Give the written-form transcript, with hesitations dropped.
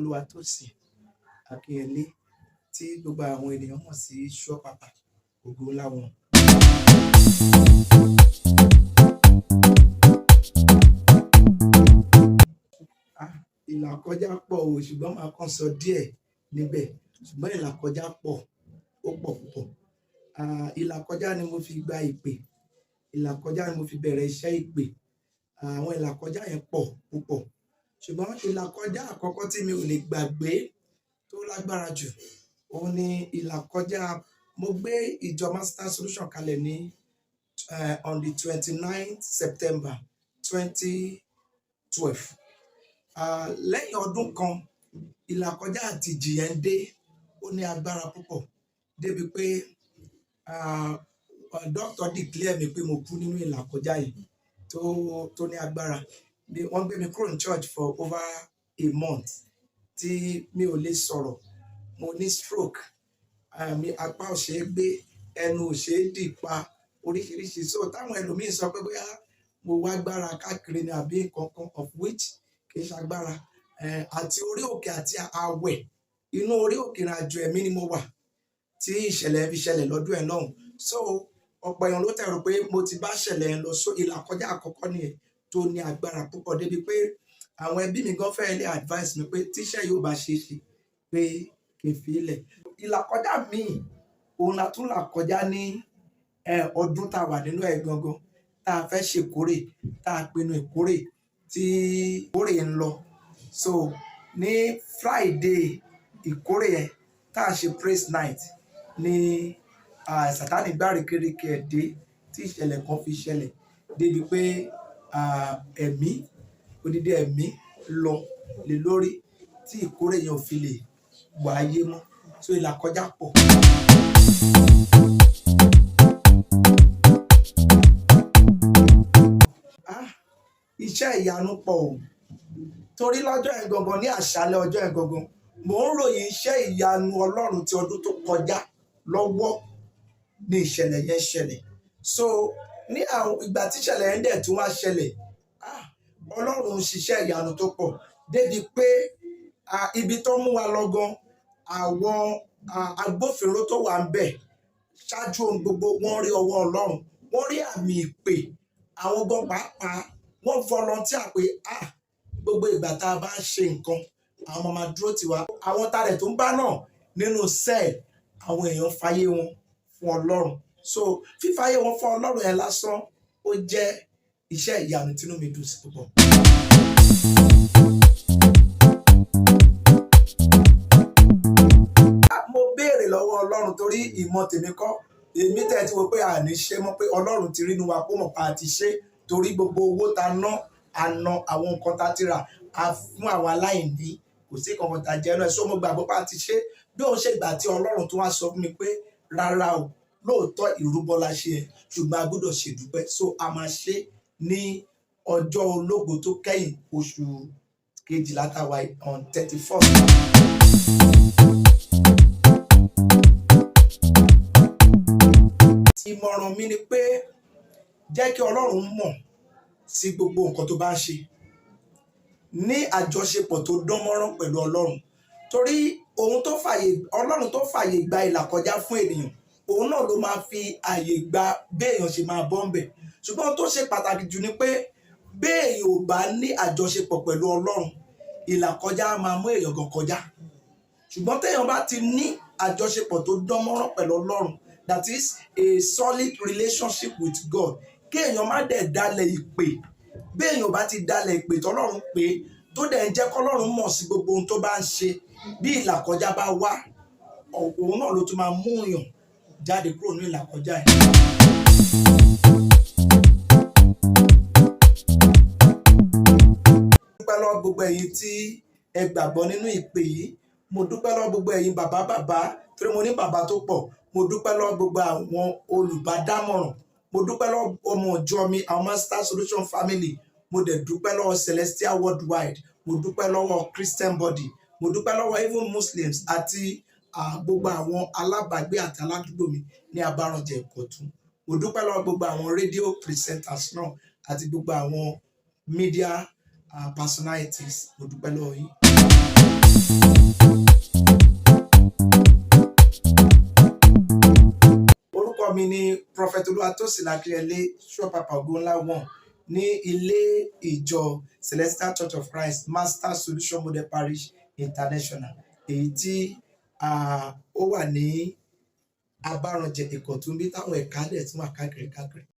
Olúwatósìn Akínyẹlé tí gbogbo àwọn ènìyàn mọ̀ sí Ṣọ́pàpà Ògo láwọn. Ìlàkọjá pọ̀ o, ṣùgbọ́n màá kàn sọ díẹ̀ níbẹ̀. Ṣùgbọ́n ìlàkọjá pọ̀, ó pọ̀ púpọ̀. Ìlàkọjá ni mo fi gba ìpè. Ìlàkọjá ni mo fi bẹ̀rẹ̀ iṣẹ́ ìpè. Àwọn ìlàkọjá yẹn pọ̀ púpọ̀. Ṣùgbọ́n ìlàkọjá àkọ́kọ́ tí mi ò lè gbàgbé tó lágbára jù, òun ni ìlàkọjá mo gbé ìjọ Master Solution kalẹ̀ ní on the 29th September 2012. Lẹ́yìn ọdún kan, ìlàkọjá àti ìjì yẹn dé, ó ní agbára púpọ̀ débi pé doctor declare mi pé mo kú nínú ìlàkọjá yìí tó ní agbára. Wọ́n gbé mi kúrò ní church for over a month tí mi ò lè sọ̀rọ̀. Mo ní stroke, apá ò ṣe é gbé, ẹnu ò ṣe é dì pa, oríṣiríṣi. So táwọn ẹlòmíín sọ pé bóyá mo wá agbára káàkiri ni àbí nǹkan of which kì í ṣagbára. Àti orí òkè àti àwẹ̀, inú orí òkè ìrìnàjò ẹ̀mí ni mo wà tí ìṣẹ̀lẹ̀ fi ṣẹlẹ̀ lọ́dún ẹ̀ náà. So ọ̀pọ̀ èèyàn ló tẹ̀rù pé mo ti bá ṣẹlẹ̀ lọ. So ìlàkọjá àkọ́kọ́ nìyẹn tó ní agbára púpọ̀ débi pé àwọn ẹbí mi gan fẹ́ẹ́ lè advice mi pé tíṣẹ́ yóò bá ṣe é ṣe pé kí n fi ilẹ̀. Ìlàkọjá míì òun la tún là kọjá ní ọdún tá a wà nínú ẹ̀ gangan, tá a fẹ́ ṣèkórè, tá a pinnu ìkórè tí ìkórè ń lọ. So ní Friday ìkórè yẹn tá a ṣe praise night ní Sátánì gbárí kéréke ẹ̀ dé tí ìṣẹ̀lẹ̀ kan fi ṣẹlẹ̀ débi pé odidi ẹ̀mí lọ lé lórí tí ìkórè yẹn ò fi lè wáyé mọ́. So ìlàkọjá pọ̀. Iṣẹ́ ìyanu pọ̀ o, torí lọ́jọ́ yẹn gangan ní àṣálẹ́ ọjọ́ yẹn gangan mò ń ròyìn iṣẹ́ ìyanu Ọlọ́run ti ọdún tó kọjá lọ́wọ́ ní ìṣẹ̀lẹ̀ yẹn ṣẹlẹ̀. So ní àwọn ìgbà tí ìṣẹ̀lẹ̀ yẹn dẹ̀ tún wá ṣẹlẹ̀, Ọlọ́run ń ṣiṣẹ́ ìyanu tó pọ̀ débi pé ibi tó mú wa lọ gan, àwọn agbófinró tó wà ń bẹ̀ ṣáájú ohun gbogbo wọ́n rí ọwọ́ Ọlọ́run, wọ́n rí àmì ìpè. Àwọn gan pàápàá wọ́n volunteer pé gbogbo ìgbà tá a bá ń ṣe nǹkan àwọn ọmọ máa dúró tiwa. Àwọn tarẹ̀ tó ń bá náà nínú cell, àwọn èèyàn fàyè wọn fún Ọlọ́run. So fífàyè wọn fún Ọlọ́run yẹn lásán ó jẹ́ iṣẹ́ ìyanu tínú mi dùn sí púpọ̀. Mo béèrè lọ́wọ́ Ọlọ́run torí ìmọ̀ tèmi kọ́, èmi tẹ̀ tí wo pé àní ṣe mọ́ pé Ọlọ́run ti rínú wa kó mọ̀ pa àti ṣe torí gbogbo owó ta ná àna àwọn nǹkan ta ti rà fún àwọn aláìní, kò sí kankan ta jẹ́ náà. So mo gbàgbọ́ pé a ti ṣe bí òun ṣe gbà tí Ọlọ́run tún wá sọ fún mi pé rárá o, lóòótọ́ ìrúbọ la ṣe ẹ̀ ṣùgbọ́n a gbọ́dọ̀ ṣèdúpẹ́. So a máa ṣe ní ọjọ́ ológo tó kẹ́yìn oṣù kejìlá tá a wà on 31st. Ìmọ̀ràn mi ni pé jẹ́ kí Ọlọ́run mọ̀ sí gbogbo nǹkan tó bá ń ṣe, ní àjọṣepọ̀ tó dán mọ́rán pẹ̀lú Ọlọ́run, torí Ọlọ́run tó fàyè gba ìlàkọjá fún ènìyàn, òun náà ló máa fi àyè gba béèyàn ṣe máa bọ́ ń bẹ̀. Ṣùgbọ́n tó ṣe pàtàkì jù ni pé béèyàn ò bá ní àjọṣepọ̀ pẹ̀lú Ọlọ́run, ìlàkọjá máa mú èèyàn gan kọjá. Ṣùgbọ́n téèyàn bá ti ní àjọṣepọ̀ tó dán mọ́rán pẹ̀lú Ọlọ́run, that is a solid relationship with God, kéèyàn má dẹ̀ dalẹ̀ ìpè. Béèyàn bá ti dalẹ̀ ìpè tọ́lọ́run pé tó dẹ̀ ń jẹ́ kọ́lọ́run mọ̀ sí gbogbo ohun tó bá ń ṣe, bí ìlàkọjá bá wá, òun náà ló tún máa mú èèyàn jáde kúrò ní ìlàkọjá ẹ̀. Mo dúpẹ́ lọ́wọ́ gbogbo ẹ̀yin tí ẹ gbàgbọ́ nínú ìpè yìí. Mo dúpẹ́ lọ́wọ́ gbogbo ẹ̀yin bàbá torí mo ní bàbá tó pọ̀. Mo dúpẹ́ lọ́wọ́ gbogbo àwọn olùbádámọ̀ràn. Mo dúpẹ́ lọ́wọ́ ọmọ ìjọ mi, àwọn Master Solution family. Mo dẹ̀ dúpẹ́ lọ́wọ́ Celestial Worldwide. Mo dúpẹ́ lọ́wọ́ Christian Body. Mo dúpẹ́ lọ́wọ́ even Muslims àti gbogbo àwọn alábàágbé àti aládùúgbò mi ní Abáranjẹ Ìkọ̀tún. Mo dúpẹ́ lọ́wọ́ gbogbo àwọn rédíò presenters náà àti gbogbo àwọn media personalities. Mo dúpẹ́ lọ́wọ́ yín. Orúkọ mi ni Prophet Olúwatósìn Akínyẹlé Ògo ńlá 1 ní ilé ìjọ Celestial Church of Christ Master Solution Model Parish International, èyí tí ó wà ní Abáranjẹ Ìkọ̀tún bí táwọn ẹ̀ka dẹ̀ tún wà káàkiri.